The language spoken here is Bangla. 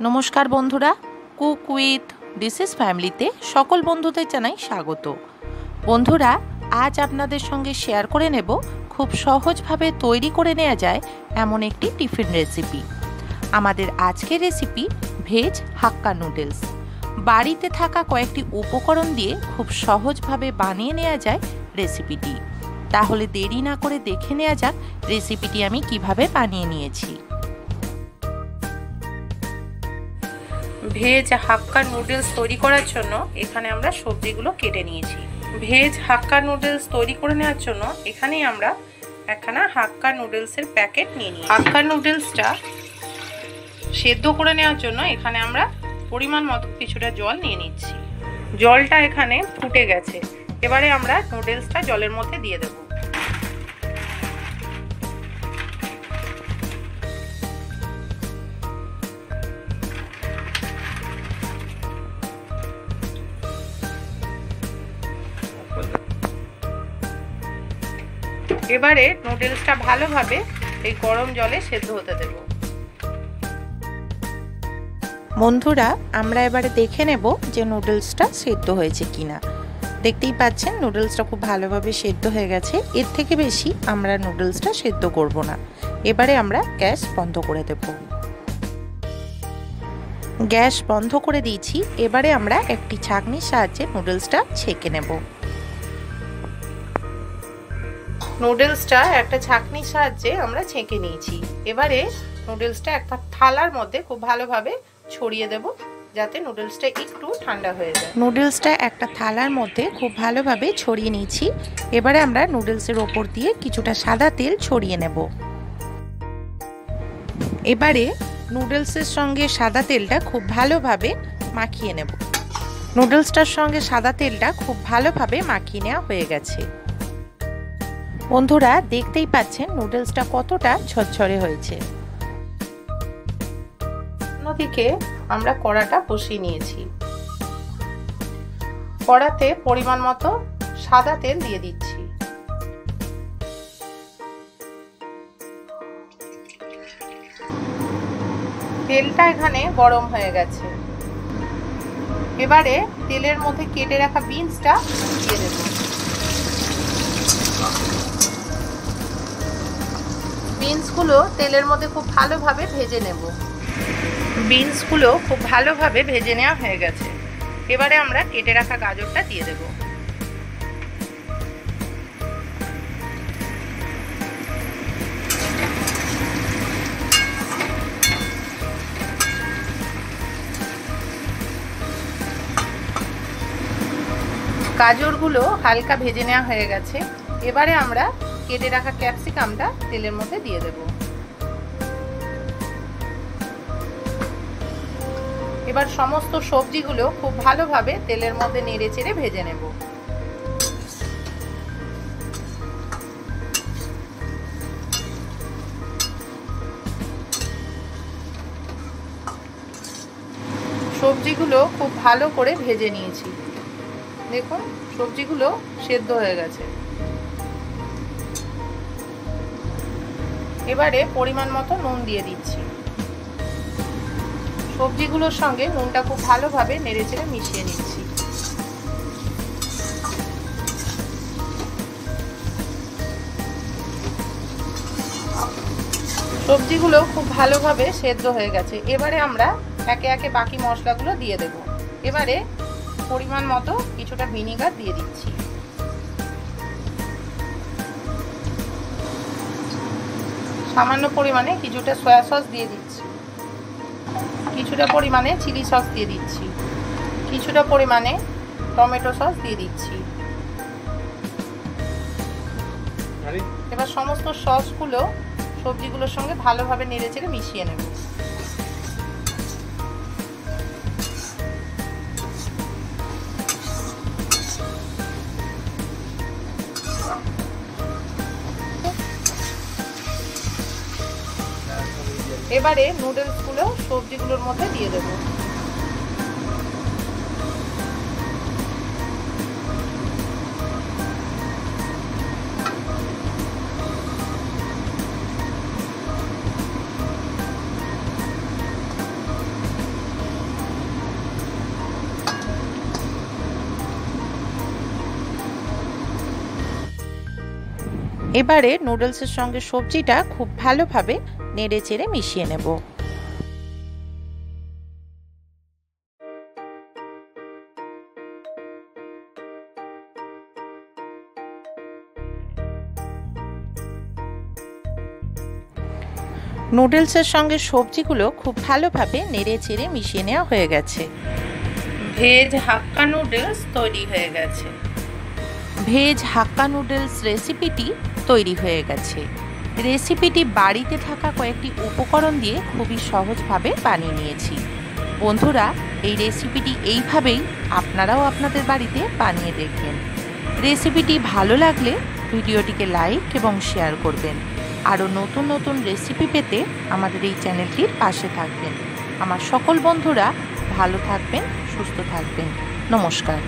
নমস্কার বন্ধুরা, কুক উইথ ডিসিস ফ্যামিলিতে সকল বন্ধুদের জানাই স্বাগত। বন্ধুরা, আজ আপনাদের সঙ্গে শেয়ার করে নেব খুব সহজভাবে তৈরি করে নেওয়া যায় এমন একটি টিফিন রেসিপি। আমাদের আজকের রেসিপি ভেজ হাক্কা নুডলস। বাড়িতে থাকা কয়েকটি উপকরণ দিয়ে খুব সহজভাবে বানিয়ে নেওয়া যায় রেসিপিটি। তাহলে দেরি না করে দেখে নেওয়া যাক রেসিপিটি আমি কিভাবে বানিয়ে নিয়েছি। ভেজ হাক্কা নুডলস তৈরি করার জন্য এখানে আমরা সবজিগুলো কেটে নিয়েছি। ভেজ হাক্কা নুডলস তৈরি করে নেওয়ার জন্য এখানেই আমরা একখানা হাক্কা নুডলসের প্যাকেট নিয়ে নিই। হাক্কা নুডলসটা সেদ্ধ করে নেওয়ার জন্য এখানে আমরা পরিমাণ মতো কিছুটা জল নিয়ে নিচ্ছি। জলটা এখানে ফুটে গেছে, এবারে আমরা নুডলসটা জলের মধ্যে দিয়ে দেব। এবারে নুডলসটা ভালোভাবে এই গরম জলে সেদ্ধ হতে দেব। বন্ধুরা, আমরা এবারে দেখে নেব যে নুডলসটা সেদ্ধ হয়েছে কিনা। দেখতেই পাচ্ছেন নুডলসটা খুব ভালোভাবে সেদ্ধ হয়ে গেছে। এর থেকে বেশি আমরা নুডলসটা সেদ্ধ করব না। এবারে আমরা গ্যাস বন্ধ করে দেব। গ্যাস বন্ধ করে দিয়েছি। এবারে আমরা একটি ছাঁকনির সাহায্যে নুডলসটা ছেঁকে নেব। নুডলসটা একটা ছাঁকনির সাহায্যে আমরা ছেঁকে নিয়েছি। এবারে নুডলসটা একটা থালার মধ্যে খুব ভালোভাবে ছড়িয়ে দেব, যাতে নুডলসটা একটু ঠান্ডা হয়ে যায়। নুডলসটা একটা থালার মধ্যে খুব ভালোভাবে ছড়িয়ে নিয়েছি। এবারে আমরা নুডলসের ওপর দিয়ে কিছুটা সাদা তেল ছড়িয়ে নেব। এবারে নুডলসের সঙ্গে সাদা তেলটা খুব ভালোভাবে মাখিয়ে নেব। নুডলসটার সঙ্গে সাদা তেলটা খুব ভালোভাবে মাখিয়ে নেওয়া হয়ে গেছে। বন্ধুরা, দেখতেই পাচ্ছেন নুডলসটা কতটা ঝরঝরে হয়েছে। অন্যদিকে আমরা কড়াটা বসিয়ে নিয়েছি। কড়াতে পরিমাণ মতো সাদা তেল দিয়ে দিচ্ছি। তেলটা এখানে গরম হয়ে গেছে। এবারে তেলের মধ্যে কেটে রাখা বিনসটা দিয়ে দেব। বিনসগুলো তেলের মধ্যে খুব ভালোভাবে ভেজে নেব। বিনসগুলো খুব ভালোভাবে ভেজে নেওয়া হয়ে গেছে। এবারে আমরা কেটে রাখা গাজরটা দিয়ে দেব। গাজরগুলো হালকা ভেজে নেওয়া হয়ে গেছে। এবারে আমরা কেটে রাখা ক্যাপসিকামটা তেলের মধ্যে দিয়ে দেব। এবার সমস্ত সবজিগুলো খুব ভালোভাবে তেলের মধ্যে নেড়ে চেড়ে ভেজে নেব। সবজিগুলো খুব ভালো করে ভেজে নিয়েছি। দেখুন, সবজিগুলো সেদ্ধ হয়ে গেছে। এবারে পরিমাণ মতো নুন দিয়ে দিচ্ছি। সবজিগুলোর সঙ্গে নুনটা খুব ভালোভাবে নেড়েচেড়ে মিশিয়ে নিচ্ছি। সবজিগুলো খুব ভালোভাবে সেদ্ধ হয়ে গেছে। এবারে আমরা একে একে বাকি মশলাগুলো দিয়ে দেব। এবারে পরিমাণ মতো কিছুটা ভিনিগার দিয়ে দিচ্ছি। সামান্য পরিমাণে কিছুটা সয়া সস দিয়ে দিচ্ছি। কিছুটা পরিমাণে চিলি সস দিয়ে দিচ্ছি। কিছুটা পরিমাণে টমেটো সস দিয়ে দিচ্ছি। এবার সমস্ত সসগুলো সবজিগুলোর সঙ্গে ভালোভাবে নেড়েচেড়ে মিশিয়ে নেব। এবারে নুডলসগুলো সবজিগুলোর মধ্যে দিয়ে দেব। এবারে নুডলসের সঙ্গে সবজিটা খুব ভালোভাবে নেড়ে চেড়ে মিশিয়ে নেব। নুডলসের সঙ্গে সবজিগুলো খুব ভালোভাবে নেড়ে চেড়ে মিশিয়ে নেওয়া হয়ে গেছে। ভেজ হাক্কা নুডলস তৈরি হয়ে গেছে। ভেজ হাক্কা নুডলস রেসিপিটি তৈরি হয়ে গেছে। রেসিপিটি বাড়িতে থাকা কয়েকটি উপকরণ দিয়ে খুবই সহজভাবে বানিয়ে নিয়েছি। বন্ধুরা, এই রেসিপিটি এইভাবেই আপনারাও আপনাদের বাড়িতে বানিয়ে দেখবেন। রেসিপিটি ভালো লাগলে ভিডিওটিকে লাইক এবং শেয়ার করবেন। আরও নতুন নতুন রেসিপি পেতে আমাদের এই চ্যানেলটির পাশে থাকবেন। আমার সকল বন্ধুরা ভালো থাকবেন, সুস্থ থাকবেন। নমস্কার।